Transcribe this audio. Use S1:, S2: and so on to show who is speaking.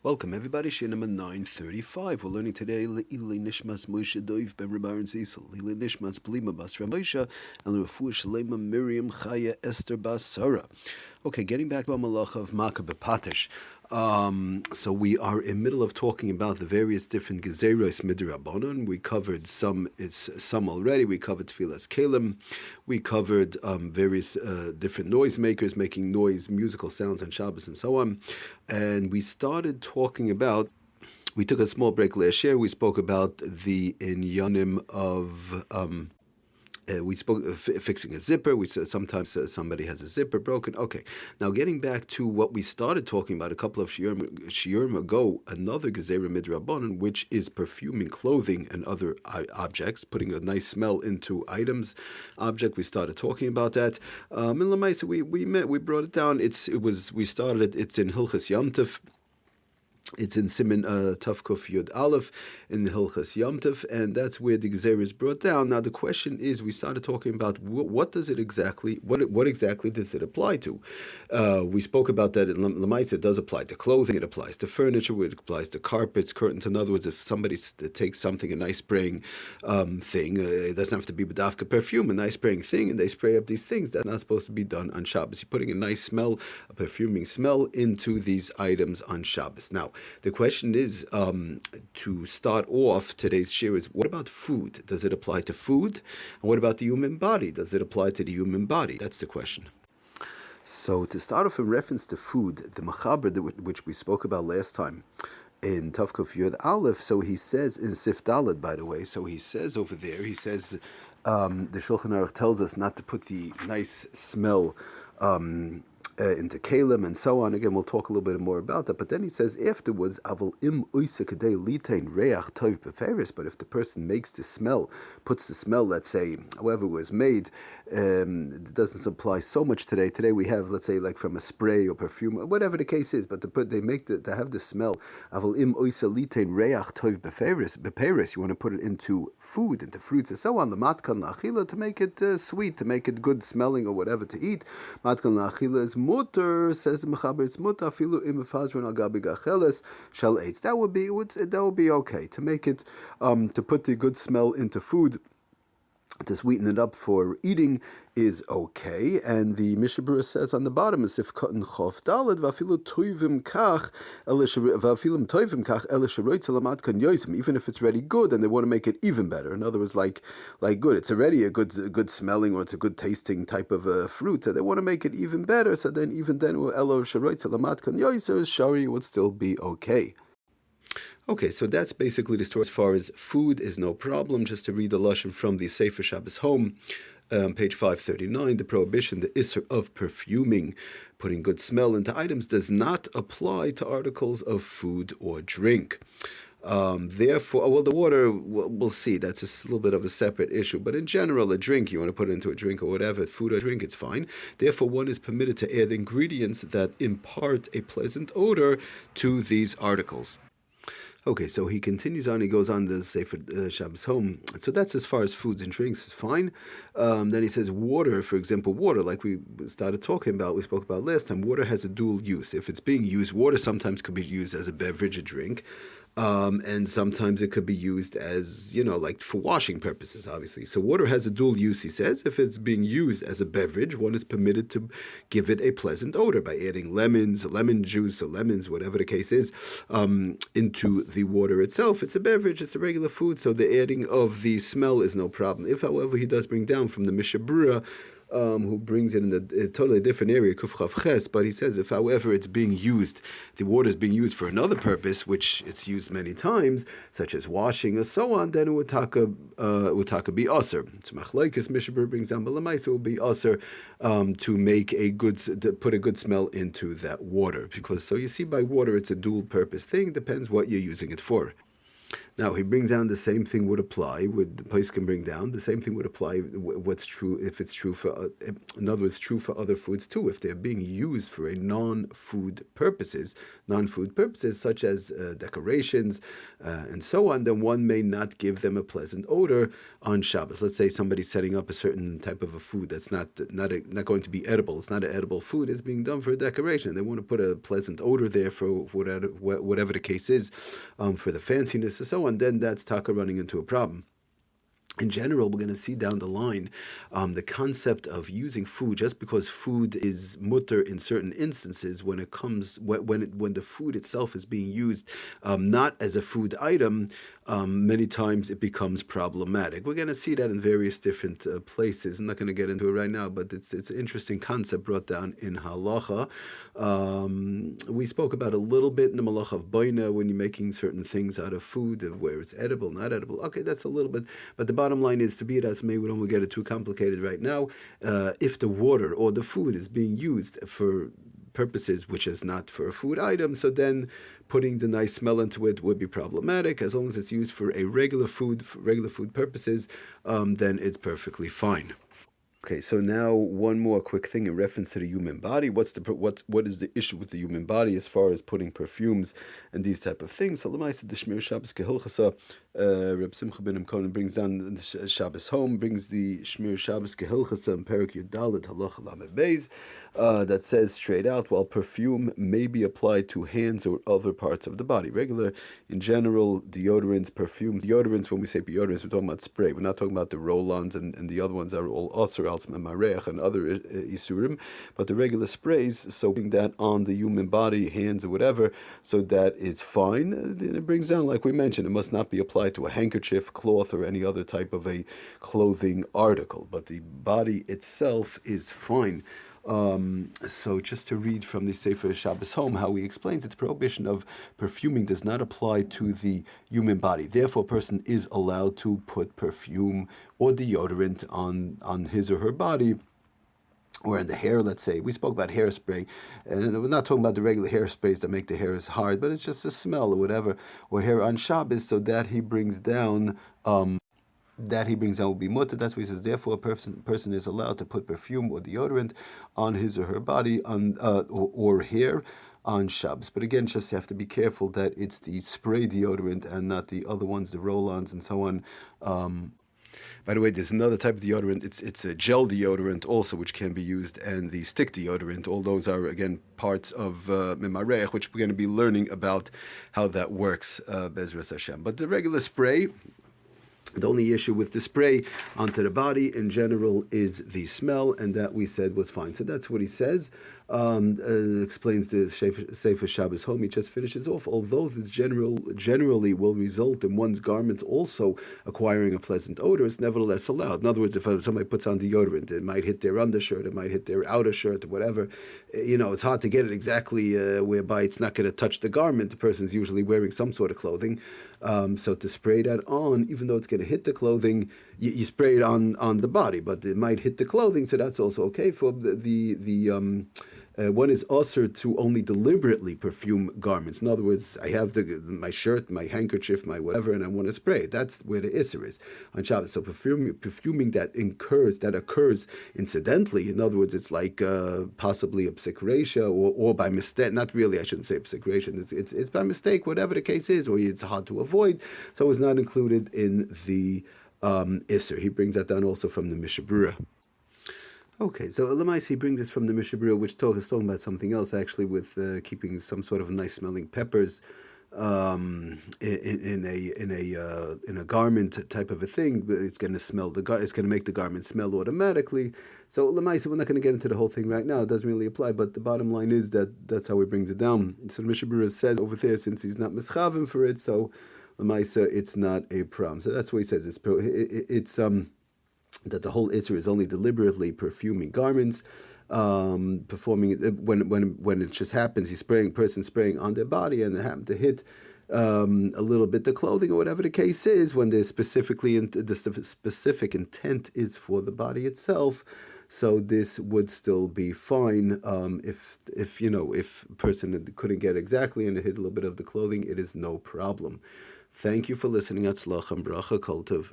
S1: Welcome everybody, Shir number 935. We're learning today Le'ilei Nishmas Moshe Dov Ben Rabbi Aaron Zisel, Le'ilei Nishmas Blima Bas Ramosha, and Le'refuah Shalema Miriam Chaya Esther Bas Sarah. Okay, getting back to the Malach of MAKEH B'PATISH. So we are in the middle of talking about the various different Gezeros Midrabanan. We covered some already. We covered Tfilas Kalim. We covered various different noisemakers making noise, musical sounds on Shabbos and so on. And we started talking about, we took a small break last year. We spoke about the inyanim of we spoke of fixing a zipper. We said sometimes somebody has a zipper broken. Okay, now getting back to what we started talking about a couple of shiurim ago, another gezerah midrabanan, which is perfuming clothing and other objects, putting a nice smell into items, object. We started talking about that. In Lamaisa, we brought it down. It's in Hilchos Yomtiv. It's in Siman Tav Kuf Yud Aleph in the Hilchos Yomtiv, and that's where the Gezerah is brought down. Now the question is, we started talking about what exactly does it apply to? We spoke about that in Lamaitz. It does apply to clothing, it applies to furniture, it applies to carpets, curtains. In other words, if somebody takes something, a nice spraying thing, it doesn't have to be B'davka perfume, a nice spraying thing, and they spray up these things, that's not supposed to be done on Shabbos. You're putting a nice smell, a perfuming smell into these items on Shabbos. Now, the question is, to start off today's share is, what about food? Does it apply to food? And what about the human body? Does it apply to the human body? That's the question. So to start off in reference to food, the Mechaber, which we spoke about last time, in Tav Kuf Yud Aleph, so he says in Sif Daled, by the way, so he says over there, the Shulchan Aruch tells us not to put the nice smell into kalim and so on. Again, we'll talk a little bit more about that. But then he says afterwards, "Aval im uisa kadei litain reach tov beferis." But if the person makes the smell, puts the smell, let's say, however it was made, it doesn't apply so much today. Today we have, let's say, like from a spray or perfume, whatever the case is. But they have the smell. Aval im uisa litain reach tov beferis. You want to put it into food, into fruits and so on. The matkan la'achila, to make it sweet, to make it good smelling or whatever to eat. Matkan la'achila is mutter, says the Mechaber, it's mutter afilu im fazron al gabi gacheles shel eitz. That would be okay to make it to put the good smell into food, to sweeten it up for eating is okay. And the Mishnah Berurah says on the bottom, as if cotton chof daled vafilu toivim kach vafilim toivim kach elisharoitz lamatkan yosim. Even if it's already good, and they want to make it even better. In other words, like good, it's already a good smelling or it's a good tasting type of fruit. So they want to make it even better. So then elisharoitz lamatkan yosim, shari would still be okay. Okay, so that's basically the story as far as food is no problem. Just to read the lashon from the Sefer Shabbos Home, page 539, the prohibition, the isser of perfuming, putting good smell into items, does not apply to articles of food or drink. Therefore, the water, we'll see, that's a little bit of a separate issue. But in general, a drink, you want to put it into a drink or whatever, food or drink, it's fine. Therefore, one is permitted to add ingredients that impart a pleasant odor to these articles. Okay, so he continues on, he goes on to say for Shabbos Home. So that's as far as foods and drinks is fine. Then he says water, for example, water, like we spoke about last time, water has a dual use. If it's being used, water sometimes could be used as a beverage, a drink. And sometimes it could be used as, like for washing purposes, obviously. So water has a dual use, he says. If it's being used as a beverage, one is permitted to give it a pleasant odor by adding lemon juice or lemons, whatever the case is, into the water itself. It's a beverage, it's a regular food, so the adding of the smell is no problem. If, however, he does bring down from the Mishnah Berurah, who brings it in a totally different area, Kuf Chav Ches, but he says if, however, it's being used, the water is being used for another purpose, which it's used many times, such as washing or so on, then it would taka be aser. So Machlokes Mishnah Berurah brings down, but Lamaisa will be aser to put a good smell into that water, because so you see by water it's a dual purpose thing, depends what you're using it for. Now he brings down the same thing would apply. Would the place can bring down the same thing would apply? What's true if it's true for, in other words, true for other foods too. If they're being used for a non-food purposes, such as decorations and so on, then one may not give them a pleasant odor on Shabbos. Let's say somebody's setting up a certain type of a food that's not going to be edible. It's not an edible food. It's being done for a decoration. They want to put a pleasant odor there for whatever the case is, for the fanciness and so on. Then that's taka running into a problem. In general, we're going to see down the line the concept of using food just because food is mutter in certain instances when it comes when the food itself is being used not as a food item. Many times it becomes problematic. We're going to see that in various different places. I'm not going to get into it right now, but it's an interesting concept brought down in halacha. We spoke about a little bit in the malach of boina when you're making certain things out of food, where it's edible, not edible. Okay, that's a little bit, but the bottom line is, to be it as may, we don't get it too complicated right now. If the water or the food is being used for purposes which is not for a food item, so then putting the nice smell into it would be problematic. As long as it's used for regular food purposes, then it's perfectly fine. Okay, so now one more quick thing in reference to the human body. What is the issue with the human body as far as putting perfumes and these type of things? So Lemaisa the Shmir Shabbos Kehilchasa, Reb Simcha ben Imkonen brings down the Shabbos home, brings the Shmir Shabbos Kehilchasa and Perik Yudalit Halacha Lamed Beis, that says straight out, while perfume may be applied to hands or other parts of the body. Regular, in general, deodorants, perfumes. Deodorants, when we say deodorants, we're talking about spray. We're not talking about the roll-ons and the other ones that are all osir, mareach, and other isurim, but the regular sprays, soaping that on the human body, hands or whatever, so that is fine. It brings down, like we mentioned, it must not be applied to a handkerchief, cloth, or any other type of a clothing article, but the body itself is fine. So just to read from the Sefer Shabbos Home, how he explains it, the prohibition of perfuming does not apply to the human body. Therefore, a person is allowed to put perfume or deodorant on his or her body, or in the hair, let's say. We spoke about hairspray, and we're not talking about the regular hairsprays that make the hairs hard, but it's just a smell or whatever, or hair on Shabbos, so that he brings down will be mutter. That's what he says. Therefore, a person is allowed to put perfume or deodorant on his or her body or hair on Shabbos. But again, just have to be careful that it's the spray deodorant and not the other ones, the roll-ons and so on. By the way, there's another type of deodorant. It's a gel deodorant also, which can be used, and the stick deodorant. All those are, again, parts of Memarech, which we're going to be learning about how that works, Bezras Hashem. But the regular spray, the only issue with the spray onto the body in general is the smell, and that we said was fine. So that's what he says. Explains the Sefer Shabbos Home. He just finishes off. Although this generally will result in one's garments also acquiring a pleasant odor, it's nevertheless allowed. In other words, if somebody puts on deodorant, it might hit their undershirt, it might hit their outer shirt, or whatever. It's hard to get it exactly whereby it's not going to touch the garment. The person's usually wearing some sort of clothing. So to spray that on, even though it's going to hit the clothing, you spray it on the body, but it might hit the clothing, so that's also okay. For one is usher to only deliberately perfume garments. In other words, I have my shirt, my handkerchief, my whatever, and I want to spray it. That's where the isser is on Shabbos. So perfuming that occurs incidentally. In other words, it's like possibly a psikresha or by mistake. Not really, I shouldn't say psikresha. It's by mistake, whatever the case is, or it's hard to avoid. So it's not included in the isser. He brings that down also from the Mishabura. Okay, so Elamais, he brings this from the Mishabura, which is talking about something else, actually, with keeping some sort of nice smelling peppers in a garment type of a thing. It's going to smell it's going to make the garment smell automatically. So Elamais, we're not going to get into the whole thing right now. It doesn't really apply, but the bottom line is that's how he brings it down. So the Mishabura says over there, since he's not mischavim for it, so Elamais, it's not a problem. So that's what he says. It's that the whole Isser is only deliberately perfuming garments, performing it when it just happens. He's person spraying on their body, and they happen to hit a little bit the clothing or whatever the case is. When there's the specific intent is for the body itself, so this would still be fine. If a person couldn't get exactly and it hit a little bit of the clothing, it is no problem Thank you for listening. Atzlach and bracha kol tov.